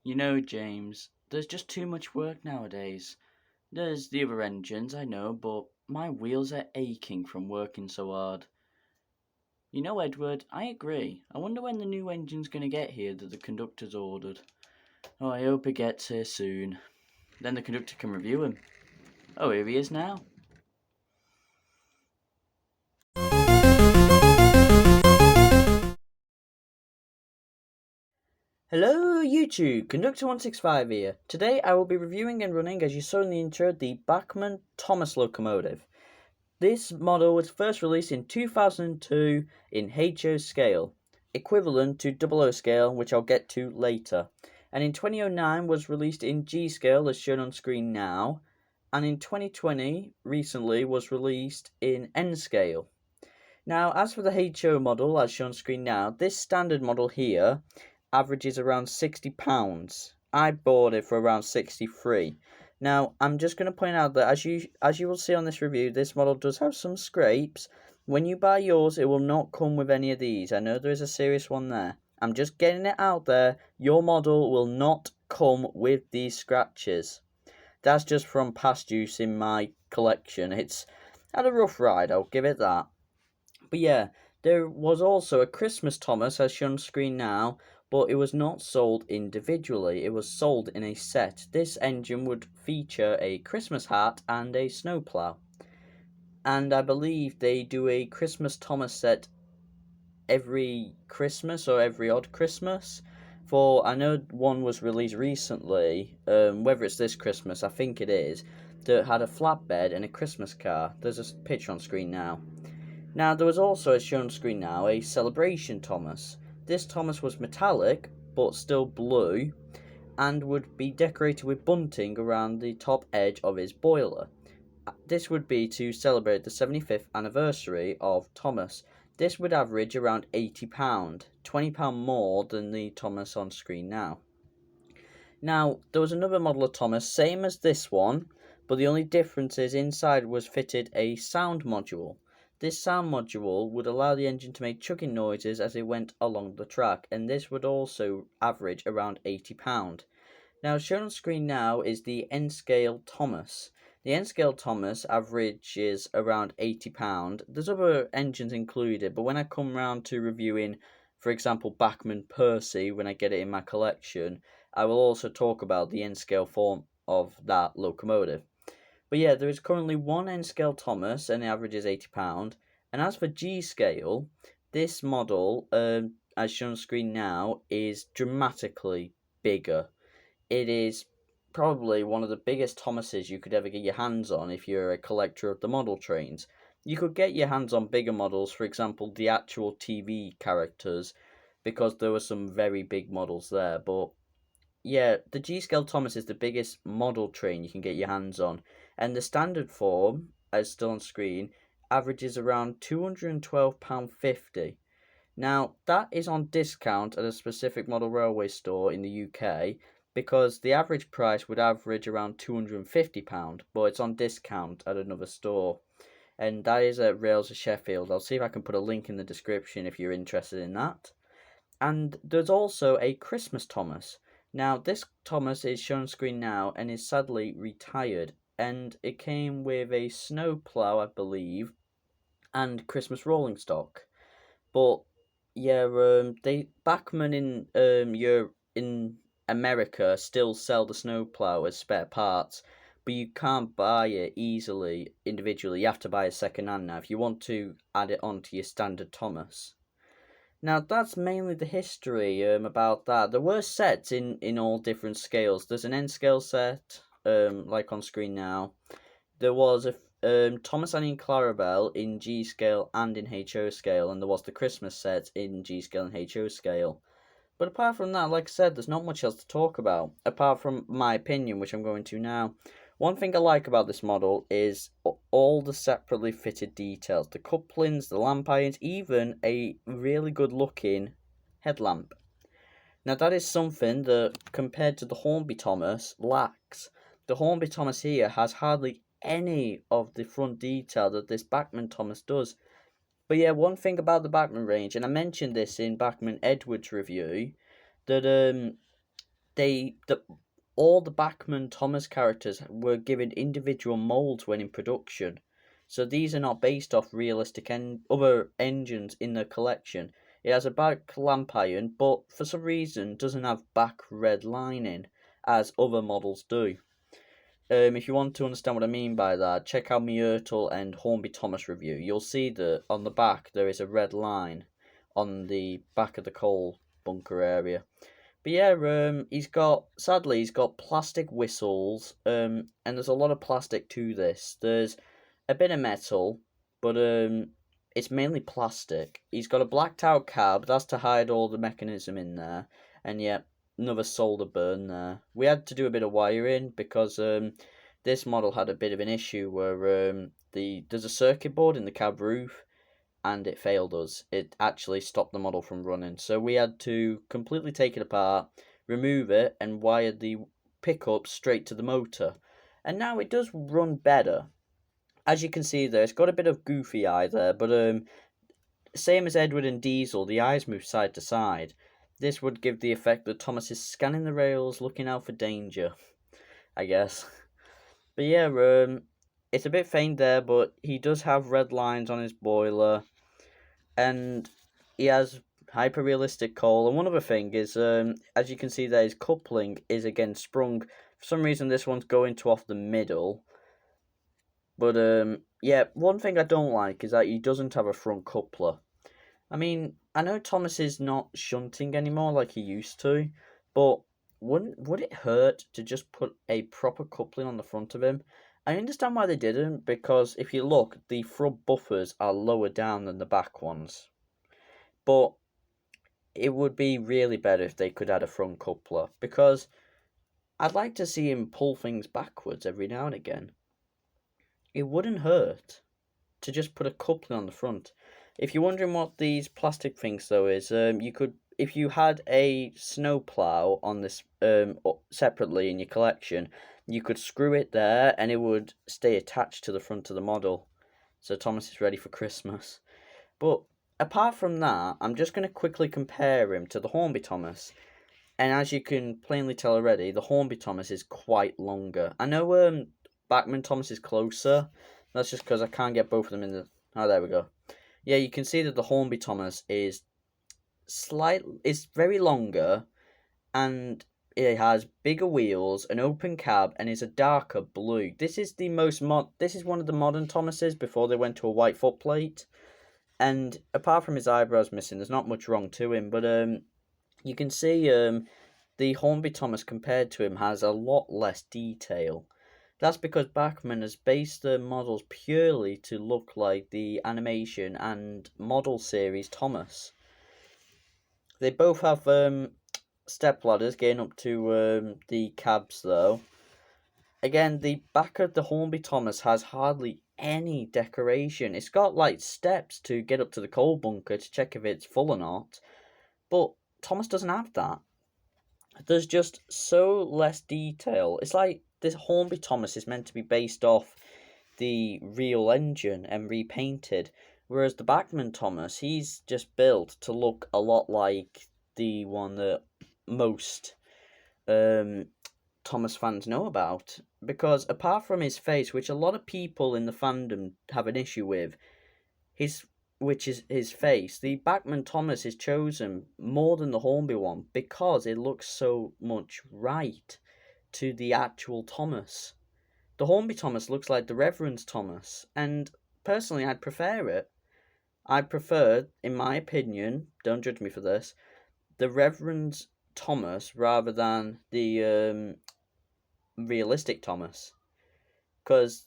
You know, James, there's just too much work nowadays. There's the other engines, I know, but my wheels are aching from working so hard. You know, Edward, I agree. I wonder when the new engine's gonna get here that the conductor's ordered. Oh, I hope it gets here soon. Then the conductor can review him. Oh, here he is now. Hello YouTube, Conductor165 here. Today I will be reviewing and running, as you saw in the intro, the Bachmann Thomas locomotive. This model was first released in 2002 in HO scale, equivalent to 00 scale, which I'll get to later. And in 2009 was released in G scale, as shown on screen now. And in 2020, recently, was released in N scale. Now, as for the HO model, as shown on screen now, this standard model here averages around £60. I bought it for around 63. Now, I'm just going to point out that as you will see on this review, this model does have some scrapes. When you buy yours, it will not come with any of these. I know there is a serious one there. I'm just getting it out there. Your model will not come with these scratches. That's just from past use in my collection. It's had a rough ride, I'll give it that. But yeah, there was also a Christmas Thomas, as shown on screen now, but it was not sold individually. It was sold in a set. This engine would feature a Christmas hat and a snowplow. And I believe they do a Christmas Thomas set every Christmas or every odd Christmas. For I know one was released recently, whether it's this Christmas, I think it is, that had a flatbed and a Christmas car. There's a picture on screen now. Now, there was also, as shown on screen now, a Celebration Thomas. This Thomas was metallic, but still blue, and would be decorated with bunting around the top edge of his boiler. This would be to celebrate the 75th anniversary of Thomas. This would average around £80, £20 more than the Thomas on screen now. Now, there was another model of Thomas, same as this one, but the only difference is inside was fitted a sound module. This sound module would allow the engine to make chugging noises as it went along the track, and this would also average around £80. Now, shown on screen now is the N-scale Thomas. The N-scale Thomas averages around £80. There's other engines included, but when I come round to reviewing, for example, Bachmann Percy, when I get it in my collection, I will also talk about the N-scale form of that locomotive. But yeah, there is currently one N-scale Thomas, and the average is £80. And as for G-scale, this model, as shown on screen now, is dramatically bigger. It is probably one of the biggest Thomases you could ever get your hands on if you're a collector of the model trains. You could get your hands on bigger models, for example, the actual TV characters, because there were some very big models there, but yeah, the G-Scale Thomas is the biggest model train you can get your hands on, and the standard form, as still on screen, averages around £212.50. Now, that is on discount at a specific model railway store in the UK, because the average price would average around £250, but it's on discount at another store. And that is at Rails of Sheffield. I'll see if I can put a link in the description if you're interested in that. And there's also a Christmas Thomas. Now, this Thomas is shown on screen now and is sadly retired. And it came with a snowplow, I believe, and Christmas rolling stock. But yeah, they Bachmann in America still sell the snowplow as spare parts, but you can't buy it easily individually. You have to buy a second hand now if you want to add it onto your standard Thomas. Now, that's mainly the history about that. There were sets in all different scales. There's an N scale set, like on screen now. There was a Thomas and Clarabelle in G scale and in HO scale, and there was the Christmas set in G scale and HO scale. But apart from that, like I said, there's not much else to talk about, apart from my opinion, which I'm going to now. One thing I like about this model is all the separately fitted details. The couplings, the lamp irons, even a really good looking headlamp. Now that is something that, compared to the Hornby Thomas, lacks. The Hornby Thomas here has hardly any of the front detail that this Bachmann Thomas does. But yeah, one thing about the Bachmann range, and I mentioned this in Bachmann Edwards review, that all the Bachmann Thomas characters were given individual molds when in production. So these are not based off realistic other engines in the collection. It has a back lamp iron, but for some reason doesn't have back red lining as other models do. If you want to understand what I mean by that, check out my Ertl and Hornby Thomas review. You'll see that on the back there is a red line on the back of the coal bunker area. But yeah, he's got plastic whistles, and there's a lot of plastic to this. There's a bit of metal, but it's mainly plastic. He's got a blacked out cab, that's to hide all the mechanism in there, and yeah, another solder burn there. We had to do a bit of wiring because this model had a bit of an issue where there's a circuit board in the cab roof and it failed us. It actually stopped the model from running. So we had to completely take it apart, remove it, and wire the pickup straight to the motor. And now it does run better. As you can see there, it's got a bit of goofy eye there, but same as Edward and Diesel, the eyes move side to side. This would give the effect that Thomas is scanning the rails, looking out for danger, I guess. But yeah, it's a bit faint there, but he does have red lines on his boiler, and he has hyper realistic coal. And one other thing is, as you can see there, his coupling is again sprung. For some reason, this one's going to off the middle. But yeah, one thing I don't like is that he doesn't have a front coupler. I mean, I know Thomas is not shunting anymore like he used to, but would it hurt to just put a proper coupling on the front of him? I understand why they didn't, because if you look, the front buffers are lower down than the back ones. But it would be really better if they could add a front coupler, because I'd like to see him pull things backwards every now and again. It wouldn't hurt to just put a coupling on the front. If you're wondering what these plastic things though is, you could, if you had a snow plow on this separately in your collection, you could screw it there and it would stay attached to the front of the model. So Thomas is ready for Christmas. But apart from that, I'm just going to quickly compare him to the Hornby Thomas. And as you can plainly tell already, the Hornby Thomas is quite longer. I know Bachmann Thomas is closer. That's just because I can't get both of them in the... Oh, there we go. Yeah, you can see that the Hornby Thomas is very longer, and it has bigger wheels, an open cab, and is a darker blue. This is This is one of the modern Thomases before they went to a white footplate. And apart from his eyebrows missing, there's not much wrong to him. But you can see the Hornby Thomas compared to him has a lot less detail. That's because Bachmann has based the models purely to look like the animation and model series Thomas. They both have step ladders getting up to the cabs though. Again, the back of the Hornby Thomas has hardly any decoration. It's got like steps to get up to the coal bunker to check if it's full or not. But Thomas doesn't have that. There's just so less detail. It's like this Hornby Thomas is meant to be based off the real engine and repainted, whereas the Bachmann Thomas, he's just built to look a lot like the one that most Thomas fans know about. Because apart from his face, which a lot of people in the fandom have an issue with, which is his face, the Bachmann Thomas is chosen more than the Hornby one because it looks so much right to the actual Thomas. The Hornby Thomas looks like the Reverend's Thomas, and personally I'd prefer it. I prefer, in my opinion, don't judge me for this, the Reverend's Thomas rather than the realistic Thomas. Because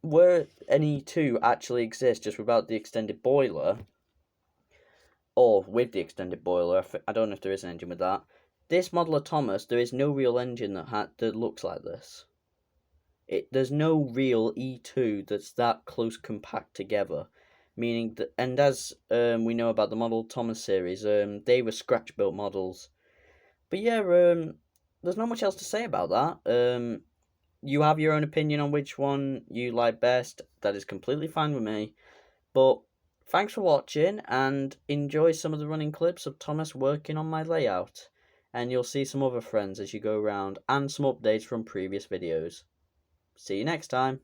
were any two actually exist just without the extended boiler, or with the extended boiler, I don't know if there is an engine with that. This model of Thomas, there is no real engine that looks like this. There's no real E2 that's that close compact together. Meaning that, and as we know about the Model Thomas series, they were scratch built models. But yeah, there's not much else to say about that. You have your own opinion on which one you like best. That is completely fine with me. But thanks for watching, and enjoy some of the running clips of Thomas working on my layout. and you'll see some other friends as you go around and some updates from previous videos. See you next time.